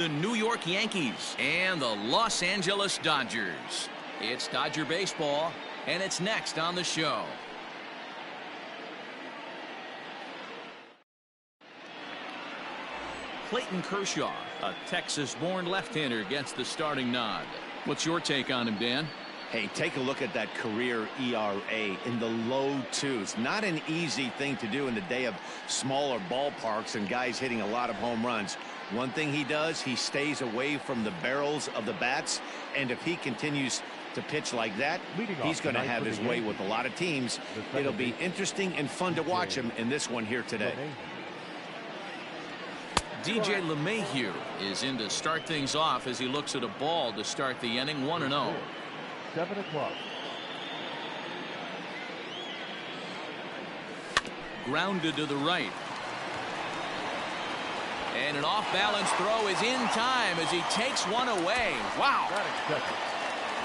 The New York Yankees and the Los Angeles Dodgers. It's Dodger baseball, and it's next on the show. Clayton Kershaw, a Texas-born left-hander, gets the starting nod. What's your take on him, Dan? Hey, take a look at that career ERA in the low twos. Not an easy thing to do in the day of smaller ballparks and guys hitting a lot of home runs. One thing he does, he stays away from the barrels of the bats, and if he continues to pitch like that, he's going to have his way with a lot of teams. It'll be interesting and fun to watch him in this one here today. DJ LeMahieu is in to start things off as he looks at a ball to start the inning. 1-0. 7 o'clock. Grounded to the right. And an off-balance throw is in time as he takes one away. Wow. The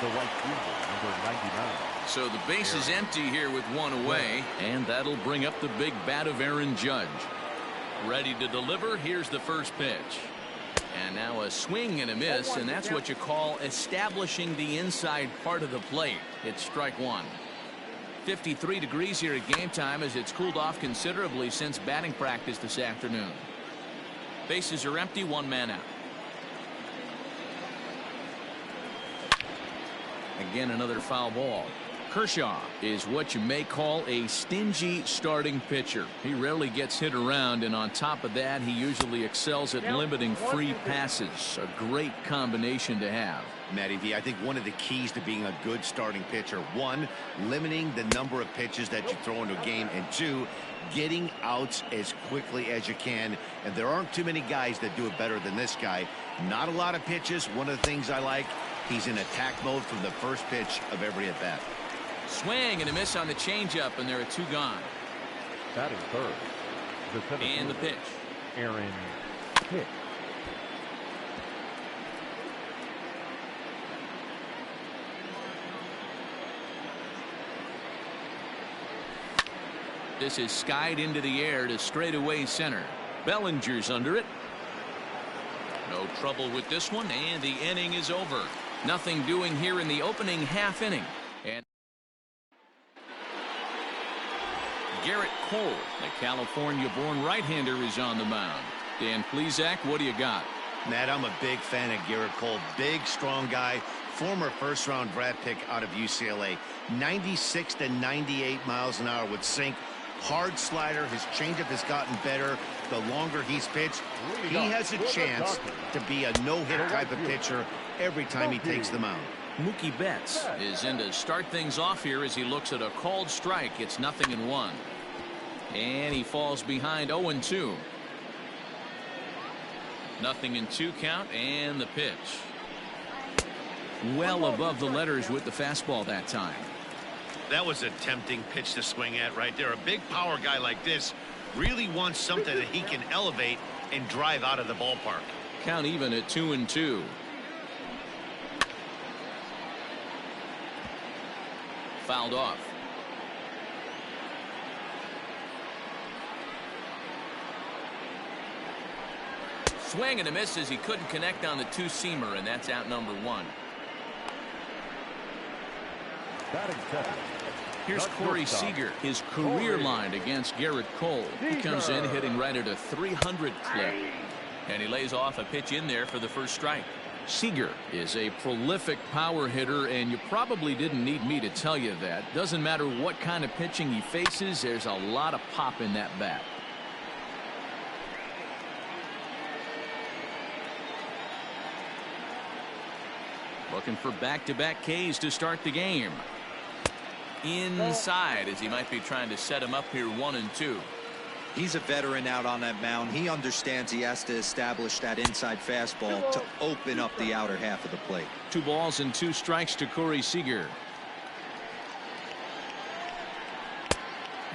right fielder, number 99. So the base is empty here with one away, and that'll bring up the big bat of Aaron Judge. Ready to deliver. Here's the first pitch. And now a swing and a miss, and that's what you call establishing the inside part of the plate. It's strike one. 53 degrees here at game time as it's cooled off considerably since batting practice this afternoon. Bases are empty, one man out. Again, another foul ball. Kershaw is what you may call a stingy starting pitcher. He rarely gets hit around, and on top of that, he usually excels at limiting free passes. A great combination to have. Matty V, I think one of the keys to being a good starting pitcher, one, limiting the number of pitches that you throw into a game, and two, getting outs as quickly as you can. And there aren't too many guys that do it better than this guy. Not a lot of pitches. One of the things I like, he's in attack mode from the first pitch of every at bat. Swing and a miss on the changeup, and there are two gone. Batting third. And the pitch. Aaron Hicks. This is skied into the air to straightaway center. Bellinger's under it. No trouble with this one, and the inning is over. Nothing doing here in the opening half inning. And Garrett Cole, the California-born right-hander, is on the mound. Dan Plesac, what do you got? Matt, I'm a big fan of Garrett Cole. Big, strong guy. Former first-round draft pick out of UCLA. 96 to 98 miles an hour with sink. Hard slider. His changeup has gotten better the longer he's pitched. He has a chance to be a no-hit type of pitcher every time he takes the mound. Mookie Betts is in to start things off here as he looks at a called strike. It's 0-1. And he falls behind 0-2. 0-2 count, and the pitch. Well above the letters with the fastball that time. That was a tempting pitch to swing at right there. A big power guy like this really wants something that he can elevate and drive out of the ballpark. Count even at 2-2. Fouled off. Swing and a miss as he couldn't connect on the two-seamer, and that's out number one. Batting seven. Here's Corey Seager, his career line against Garrett Cole. He comes in hitting right at a 300 clip, and he lays off a pitch in there for the first strike. Seager is a prolific power hitter, and you probably didn't need me to tell you that. Doesn't matter what kind of pitching he faces, there's a lot of pop in that bat. Looking for back-to-back Ks to start the game. Inside as he might be trying to set him up here 1-2. He's a veteran out on that mound. He understands he has to establish that inside fastball to open up the outer half of the plate. 2 balls and 2 strikes to Corey Seager.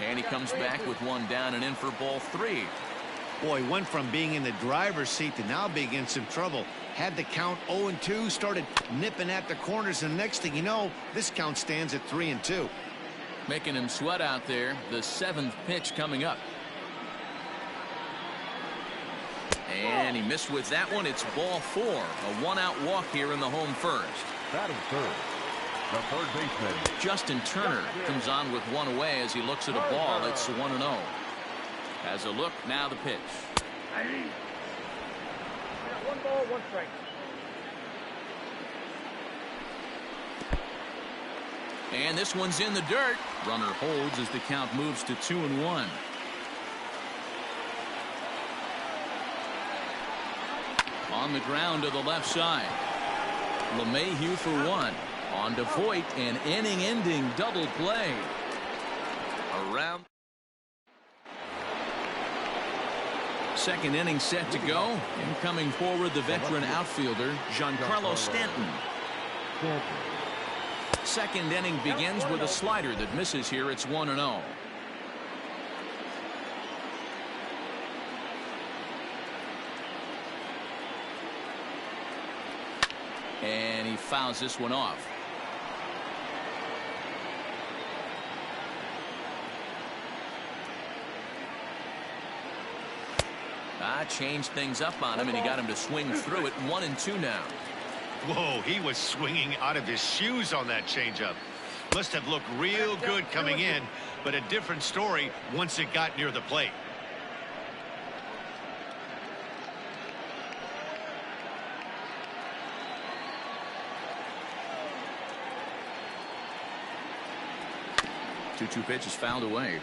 And he comes back with 1 down and in for ball 3. Boy, went from being in the driver's seat to now being in some trouble. Had the count 0-2, started nipping at the corners, and next thing you know, this count stands at 3-2. Making him sweat out there. The 7th pitch coming up. And he missed with that one. It's ball 4. A one-out walk here in the home first. Batting third, the third baseman, Justin Turner comes on with one away as he looks at a ball. It's 1-0. Has a look. Now the pitch. One ball, one strike. And this one's in the dirt. Runner holds as the count moves to 2-1. On the ground to the left side. LeMahieu for one. On to Voit, an inning-ending double play. Around. Second inning set to go. And coming forward, the veteran outfielder, Giancarlo Stanton. Second inning begins with a slider that misses here. It's 1-0. And he fouls this one off. Changed things up on him, and he got him to swing through it. 1-2 now. Whoa, he was swinging out of his shoes on that changeup. Must have looked real good coming in, but a different story once it got near the plate. Two pitch is fouled away.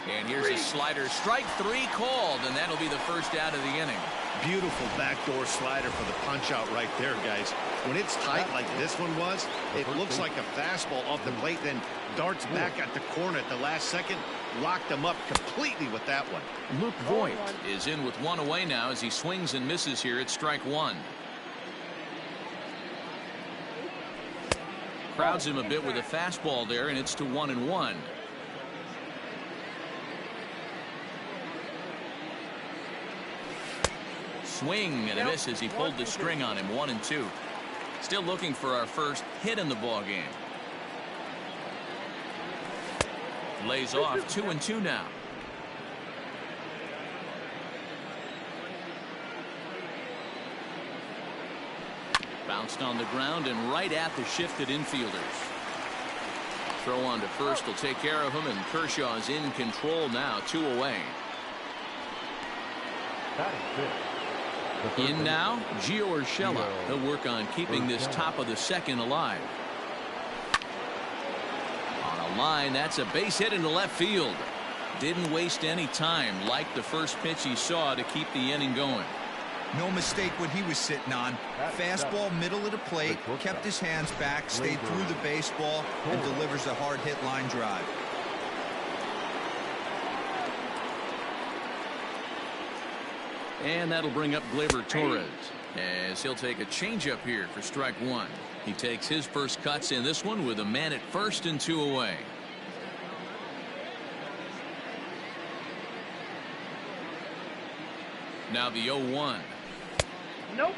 And here's a slider. Strike 3 called, and that'll be the first out of the inning. Beautiful backdoor slider for the punch out right there, guys. When it's tight like this one was, it looks like a fastball off the plate, then darts back at the corner at the last second. Locked him up completely with that one. Luke Voit is in with one away now as he swings and misses here at strike 1. Crowds him a bit with a fastball there, and it's to 1-1. Swing and a miss as he pulled the string on him. 1-2. Still looking for our first hit in the ball game. Lays off. 2-2 now. Bounced on the ground and right at the shifted infielders. Throw on to first will take care of him, and Kershaw's in control now. 2 away. batting fifth. In now, Gio Urshela. He'll work on keeping this top of the second alive. On a line, that's a base hit into left field. Didn't waste any time, like the first pitch he saw, to keep the inning going. No mistake what he was sitting on. Fastball, middle of the plate, kept his hands back, stayed through the baseball, and delivers a hard hit line drive. And that'll bring up Gleyber Torres as he'll take a changeup here for strike 1. He takes his first cuts in this one with a man at first and 2 away. Now the 0-1. Nope.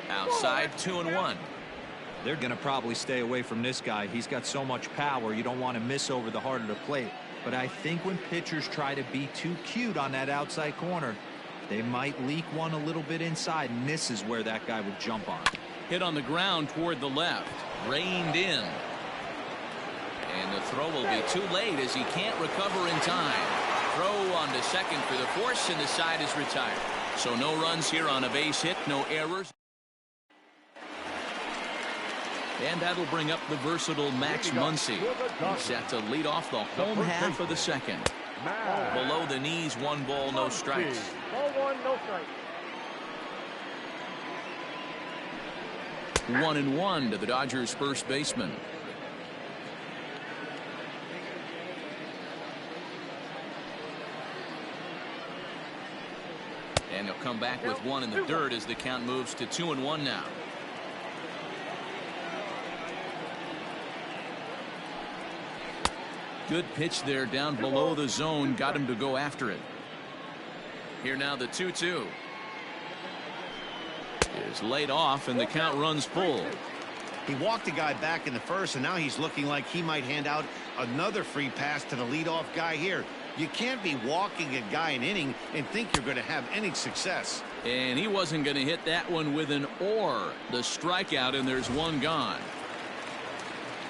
Outside, 2-1. They're going to probably stay away from this guy. He's got so much power, you don't want to miss over the heart of the plate. But I think when pitchers try to be too cute on that outside corner, they might leak one a little bit inside, and this is where that guy would jump on. Hit on the ground toward the left. Reined in. And the throw will be too late as he can't recover in time. Throw on to second for the force, and the side is retired. So no runs here on a base hit, no errors. And that'll bring up the versatile Max Muncy. He's set to lead off the home half of the second. Below the knees, 1 ball, no strikes. Ball 1, no strike. 1-1 to the Dodgers' first baseman. And he'll come back with 1 in the dirt as the count moves to 2-1 now. Good pitch there down below the zone. Got him to go after it. Here now the 2-2. Is laid off and the count runs full. He walked a guy back in the first, and now he's looking like he might hand out another free pass to the leadoff guy here. You can't be walking a guy an inning and think you're going to have any success. And he wasn't going to hit that one with an or. The strikeout, and there's one gone.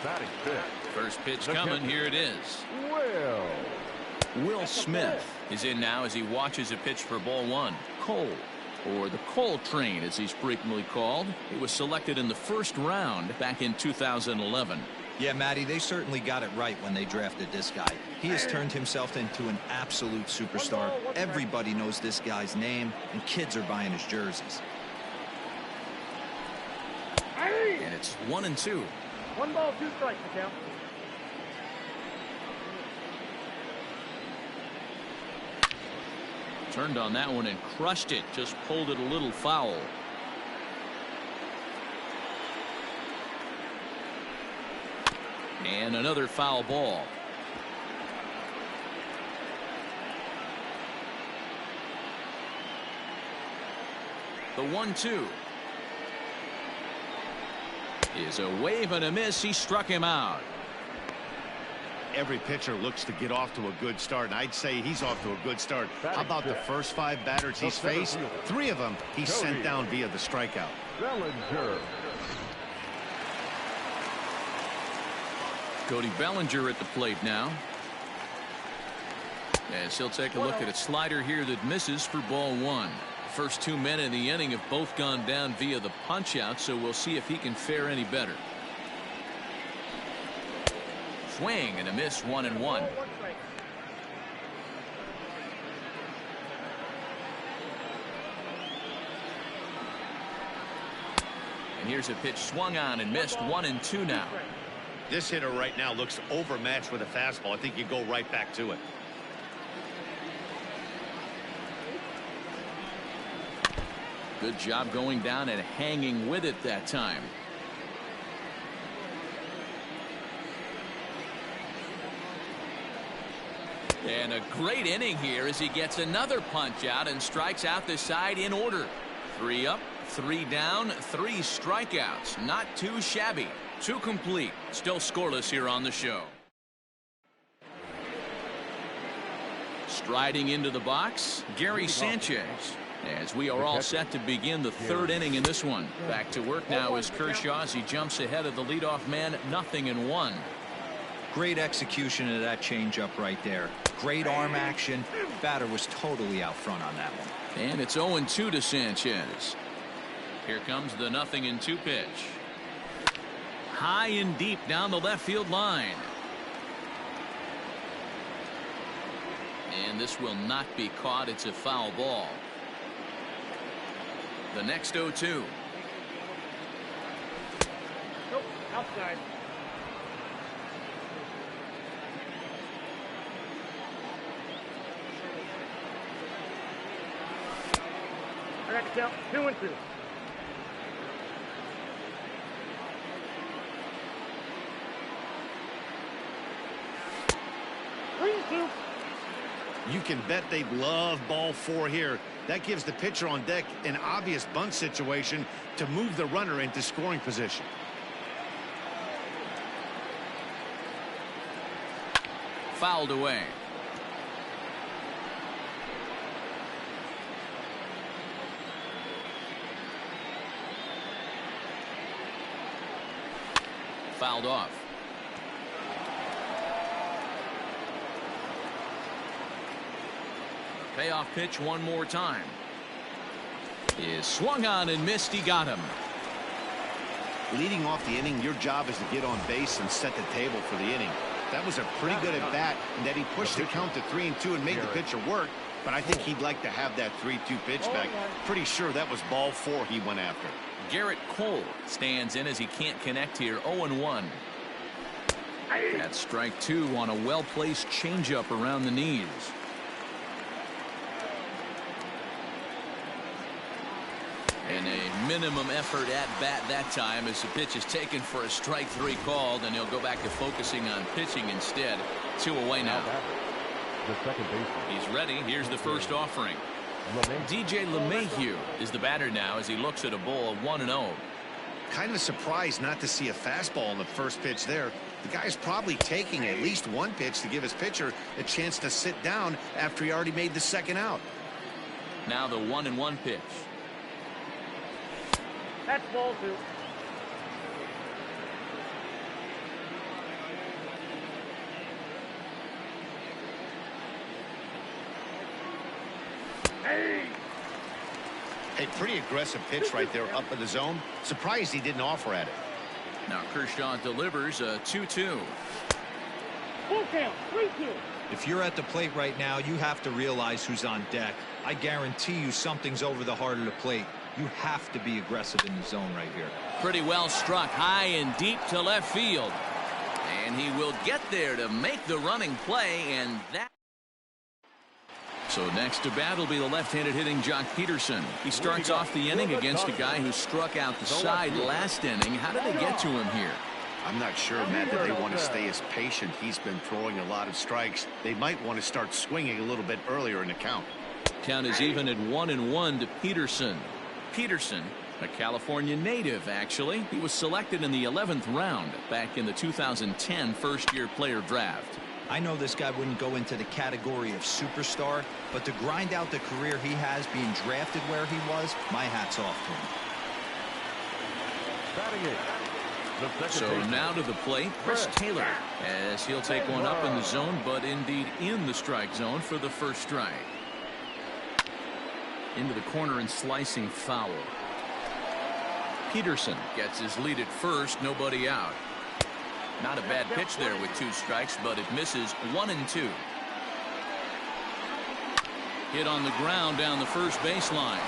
Batting fifth. First pitch coming. Here it is. Will Smith is in now as he watches a pitch for ball one. Cole, or the Cole Train as he's frequently called. He was selected in the first round back in 2011. Yeah, Matty, they certainly got it right when they drafted this guy. He has turned himself into an absolute superstar. Everybody knows this guy's name, and kids are buying his jerseys. And it's 1-2. 1 ball, 2 strikes, the count. Turned on that one and crushed it. Just pulled it a little foul. And another foul ball. The 1-2 is a wave and a miss. He struck him out. Every pitcher looks to get off to a good start, and I'd say he's off to a good start. How about the first 5 batters he's faced? 3 of them he sent down via the strikeout. Cody Bellinger at the plate now. As he'll take a look at a slider here that misses for ball 1. First 2 men in the inning have both gone down via the punch out, so we'll see if he can fare any better. Swing and a miss, 1-1. And here's a pitch swung on and missed, 1-2 now. This hitter right now looks overmatched with a fastball. I think you go right back to it. Good job going down and hanging with it that time. And a great inning here as he gets another punch out and strikes out the side in order. 3 up, 3 down, 3 strikeouts. Not too shabby. 2 complete. Still scoreless here on the show. Striding into the box, Gary Sanchez. As we are all set to begin the 3rd inning in this one. Back to work now is Kershaw as he jumps ahead of the leadoff man, 0-1. Great execution of that changeup right there. Great arm action. Batter was totally out front on that one. And it's 0-2 to Sanchez. Here comes the 0-2 pitch. High and deep down the left field line. And this will not be caught. It's a foul ball. The next 0-2. Nope, outside. I got to count 2-2. You can bet they love ball 4 here. That gives the pitcher on deck an obvious bunt situation to move the runner into scoring position. Fouled away. Fouled off. Payoff pitch one more time. Is swung on and missed. He got him. Leading off the inning, your job is to get on base and set the table for the inning. That was a pretty good at bat, and that he pushed the count to 3-2 and made the pitcher work. But I think he'd like to have that 3-2 pitch back. Pretty sure that was ball 4 he went after. Garrett Cole stands in as he can't connect here. 0-1. That's strike 2 on a well-placed changeup around the knees. And a minimum effort at bat that time as the pitch is taken for a strike 3 called, and he'll go back to focusing on pitching instead. 2 away now. The second baseman. He's ready. Here's the first offering. DJ LeMahieu is the batter now as he looks at a ball 1-0. Kind of surprised not to see a fastball on the first pitch there. The guy's probably taking at least one pitch to give his pitcher a chance to sit down after he already made the second out. Now the 1-1 pitch. That's ball 2. A pretty aggressive pitch right there up in the zone. Surprised he didn't offer at it. Now Kershaw delivers a 2-2. Full count. 3-2. If you're at the plate right now, you have to realize who's on deck. I guarantee you something's over the heart of the plate. You have to be aggressive in the zone right here. Pretty well struck high and deep to left field. And he will get there to make the running play, and that. So next to bat will be the left-handed hitting Jock Peterson. He starts off the inning against a guy who struck out the side last inning. How did they get to him here? I'm not sure, Matt, that they want to stay as patient. He's been throwing a lot of strikes. They might want to start swinging a little bit earlier in the count. Count is even at 1-1 to Peterson. Peterson, a California native, actually. He was selected in the 11th round back in the 2010 first-year player draft. I know this guy wouldn't go into the category of superstar, but to grind out the career he has being drafted where he was, my hat's off to him. Batting it. So now to the plate, Chris Taylor, as he'll take one up in the zone, but indeed in the strike zone for the first strike. Into the corner and slicing foul. Peterson gets his lead at first, nobody out. Not a bad pitch there with 2 strikes, but it misses 1-2. Hit on the ground down the first baseline.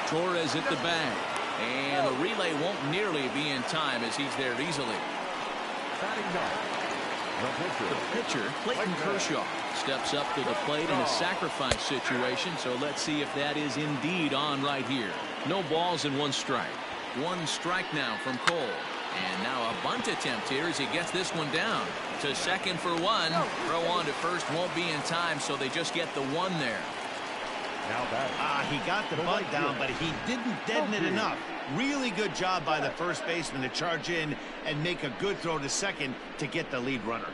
Torres at the bag. And the relay won't nearly be in time as he's there easily. The pitcher, Clayton Kershaw, steps up to the plate in a sacrifice situation, so let's see if that is indeed on right here. No balls and 1 strike. 1 strike now from Cole. And now a bunt attempt here as he gets this one down. To second for 1. Throw on to first won't be in time, so they just get the 1 there. He got the bunt down, but he didn't deaden it enough. Really good job by the first baseman to charge in and make a good throw to second to get the lead runner.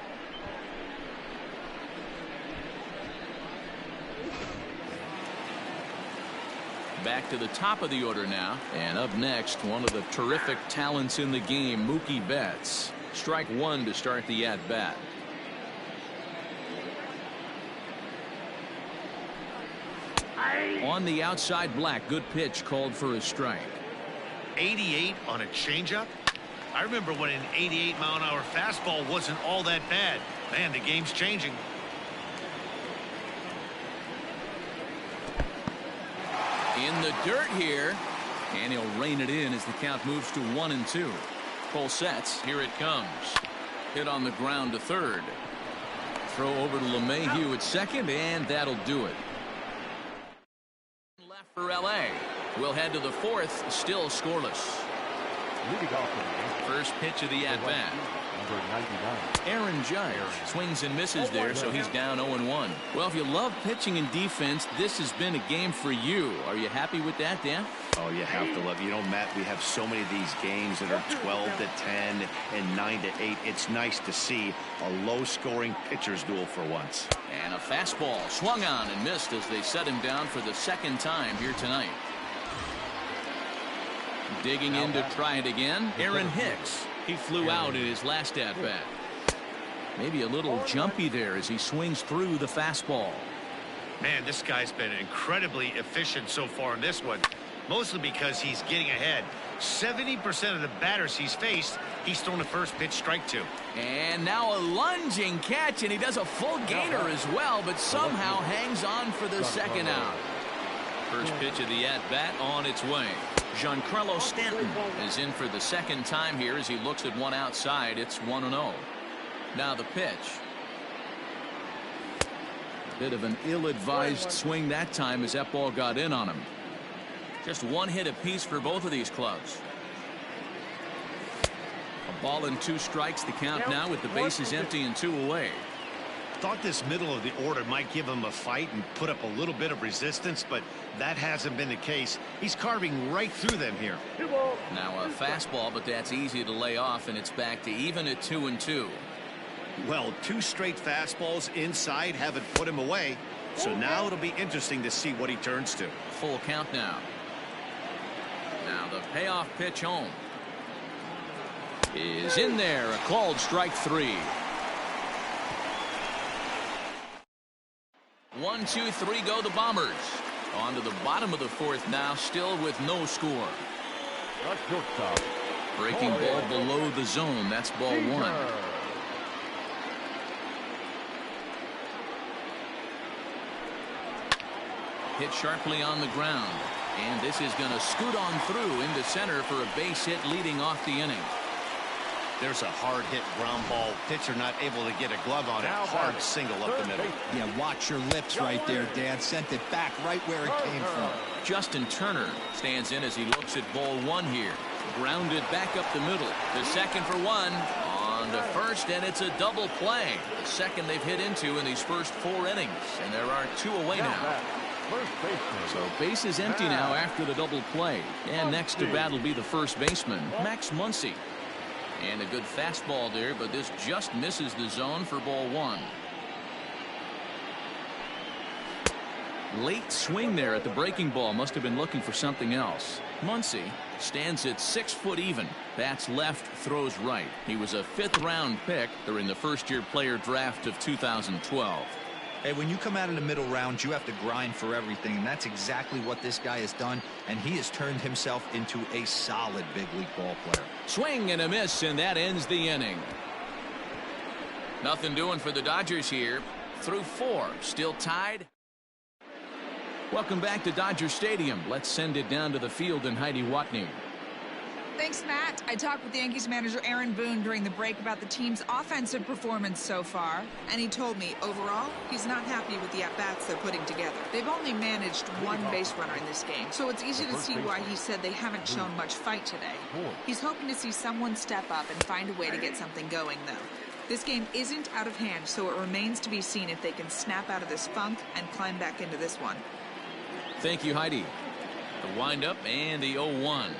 Back to the top of the order now. And up next, one of the terrific talents in the game, Mookie Betts. Strike 1 to start the at-bat. On the outside, Black. Good pitch called for a strike. 88 on a changeup? I remember when an 88-mile-an-hour fastball wasn't all that bad. Man, the game's changing. In the dirt here, and he'll rein it in as the count moves to 1-2. Cole sets. Here it comes. Hit on the ground to third. Throw over to LeMahieu at second, and that'll do it. Left for L.A. We'll head to the 4th, still scoreless. First pitch of the at-bat. Aaron Judge swings and misses there, so he's down 0-1. Well, if you love pitching and defense, this has been a game for you. Are you happy with that, Dan? Oh, you have to love it. You know, Matt, we have so many of these games that are 12-10 and 9-8. It's nice to see a low-scoring pitcher's duel for once. And a fastball swung on and missed as they set him down for the 2nd time here tonight. Digging in to try it again, Aaron Hicks. He flew out in his last at-bat. Maybe a little jumpy there as he swings through the fastball. Man, this guy's been incredibly efficient so far in this one, mostly because he's getting ahead. 70% of the batters he's faced, he's thrown the first pitch strike to. And now a lunging catch, and he does a full gainer as well, but somehow hangs on for the 2nd out. First pitch of the at-bat on its way. Giancarlo Stanton is in for the 2nd time here as he looks at one outside. It's 1-0. Now the pitch. A bit of an ill-advised swing that time as that ball got in on him. Just one hit apiece for both of these clubs. A ball and 2 strikes, the count now with the bases empty and 2 away. Thought this middle of the order might give him a fight and put up a little bit of resistance, but that hasn't been the case. He's carving right through them here. Now a fastball, but that's easy to lay off, and it's back to even at 2-2. Well, 2 straight fastballs inside haven't put him away, so now it'll be interesting to see what he turns to. Full count now. Now the payoff pitch home is in there. A called strike 3. 1, 2, 3 go the Bombers. On to the bottom of the 4th now, still with no score. Breaking ball below the zone. That's ball 1. Hit sharply on the ground. And this is going to scoot on through into center for a base hit leading off the inning. There's a hard hit ground ball. Pitcher not able to get a glove on it. Hard single up the middle. Yeah, watch your lips right there, Dan. Sent it back right where it came from. Justin Turner stands in as he looks at ball 1 here. Grounded back up the middle. The second for 1. On to first, and it's a double play. The second they've hit into in these first 4 innings. And there are 2 away now. So base is empty now after the double play. And next to bat will be the first baseman, Max Muncy. And a good fastball there, but this just misses the zone for ball 1. Late swing there at the breaking ball. Must have been looking for something else. Muncy stands at 6 foot even. Bats left, throws right. He was a 5th round pick during the first-year player draft of 2012. Hey, when you come out in the middle round, you have to grind for everything, and that's exactly what this guy has done, and he has turned himself into a solid big league ball player. Swing and a miss, and that ends the inning. Nothing doing for the Dodgers here. Through 4, still tied. Welcome back to Dodger Stadium. Let's send it down to the field and Heidi Watney. Thanks, Matt. I talked with Yankees manager Aaron Boone during the break about the team's offensive performance so far, and he told me, overall, he's not happy with the at-bats they're putting together. They've only managed 1 base runner in this game, so it's easy to see why he said they haven't shown much fight today. He's hoping to see someone step up and find a way to get something going, though. This game isn't out of hand, so it remains to be seen if they can snap out of this funk and climb back into this one. Thank you, Heidi. The windup and the 0-1.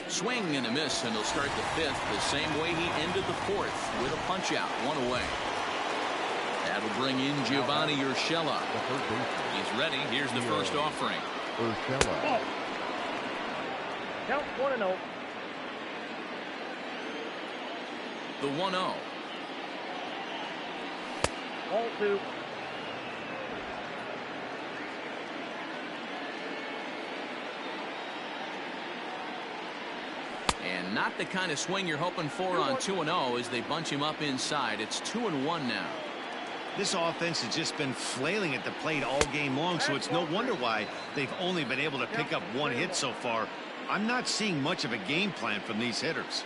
Swing and a miss, and he'll start the 5th the same way he ended the 4th with a punch out, 1 away. That'll bring in Giovanni Urshela. He's ready. Here's the first offering. Urshela. Count 1-0. The 1-0. Ball 2. And not the kind of swing you're hoping for on 2-0 as they bunch him up inside. It's 2-1 now. This offense has just been flailing at the plate all game long, so it's no wonder why they've only been able to pick up 1 hit so far. I'm not seeing much of a game plan from these hitters.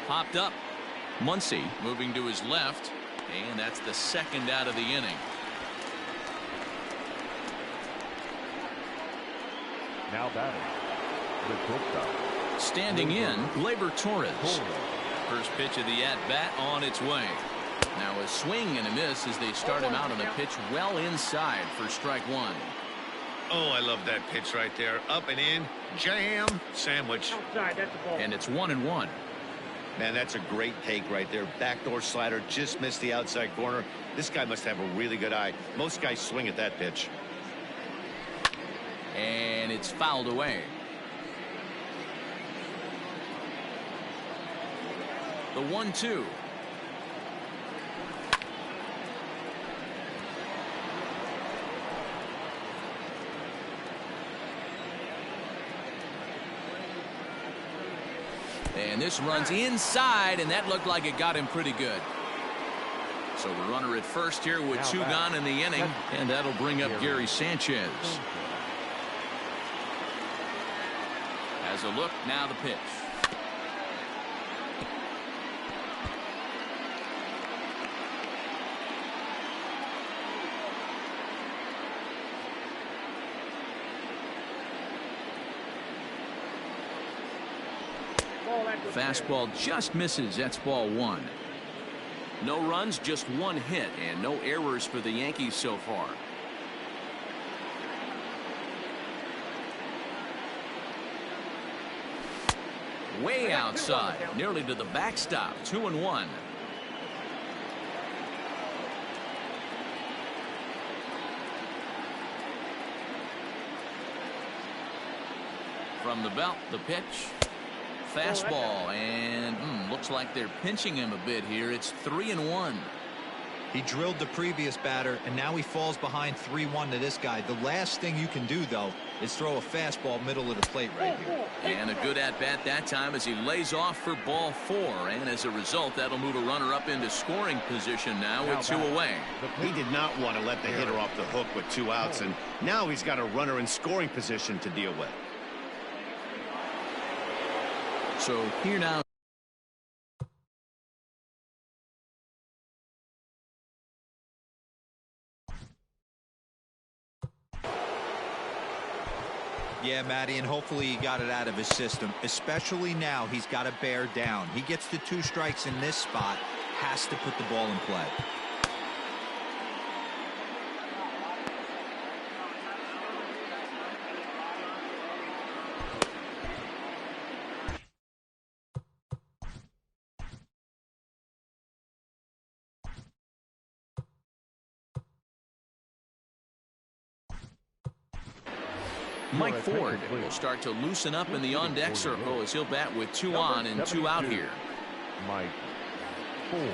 Popped up. Muncy moving to his left, and that's the 2nd out of the inning. Now batting. The shortstop. Standing in, Gleyber Torres. First pitch of the at-bat on its way. Now a swing and a miss as they start him out on a pitch well inside for strike 1. Oh, I love that pitch right there. Up and in, jam, sandwich. Outside, that's the ball. And it's 1-1. Man, that's a great take right there. Backdoor slider, just missed the outside corner. This guy must have a really good eye. Most guys swing at that pitch. And it's fouled away. The 1-2. And this runs inside, and that looked like it got him pretty good. So the runner at first here with 2 gone in the inning, and that'll bring up Gary Sanchez. Has a look, now the pitch. Fastball just misses. That's ball one. No runs, just one hit, and no errors for the Yankees so far. Way outside, nearly to the backstop. 2-1. From the belt, the pitch. Fastball, and looks like they're pinching him a bit here. It's 3-1. He drilled the previous batter, and now he falls behind 3-1 to this guy. The last thing you can do, though, is throw a fastball middle of the plate right here. And a good at-bat that time as he lays off for ball 4. And as a result, that'll move a runner up into scoring position now with 2 away. He did not want to let the hitter off the hook with 2 outs, and now he's got a runner in scoring position to deal with. So here now. Yeah, Matty, and hopefully he got it out of his system. Especially now, he's got to bear down. He gets the 2 strikes in this spot, has to put the ball in play. Mike Ford will start to loosen up in the on-deck circle as he'll bat with 2 on and 2 out here. Mike Ford.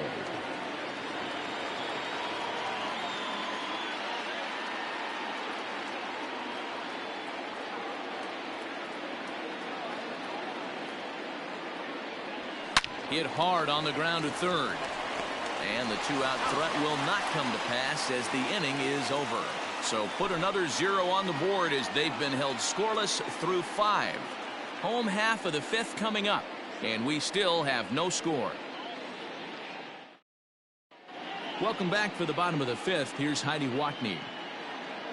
Hit hard on the ground to third. And the 2-out threat will not come to pass as the inning is over. So put another 0 on the board as they've been held scoreless through 5. Home half of the 5th coming up, and we still have no score. Welcome back for the bottom of the 5th. Here's Heidi Watney.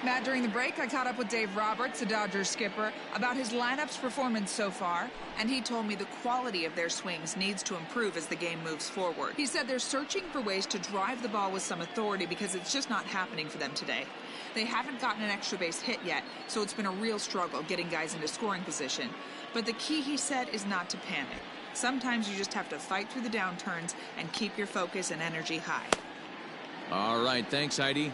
Matt, during the break, I caught up with Dave Roberts, the Dodgers skipper, about his lineup's performance so far, and he told me the quality of their swings needs to improve as the game moves forward. He said they're searching for ways to drive the ball with some authority because it's just not happening for them today. They haven't gotten an extra base hit yet, so it's been a real struggle getting guys into scoring position. But the key, he said, is not to panic. Sometimes you just have to fight through the downturns and keep your focus and energy high. All right, thanks, Heidi.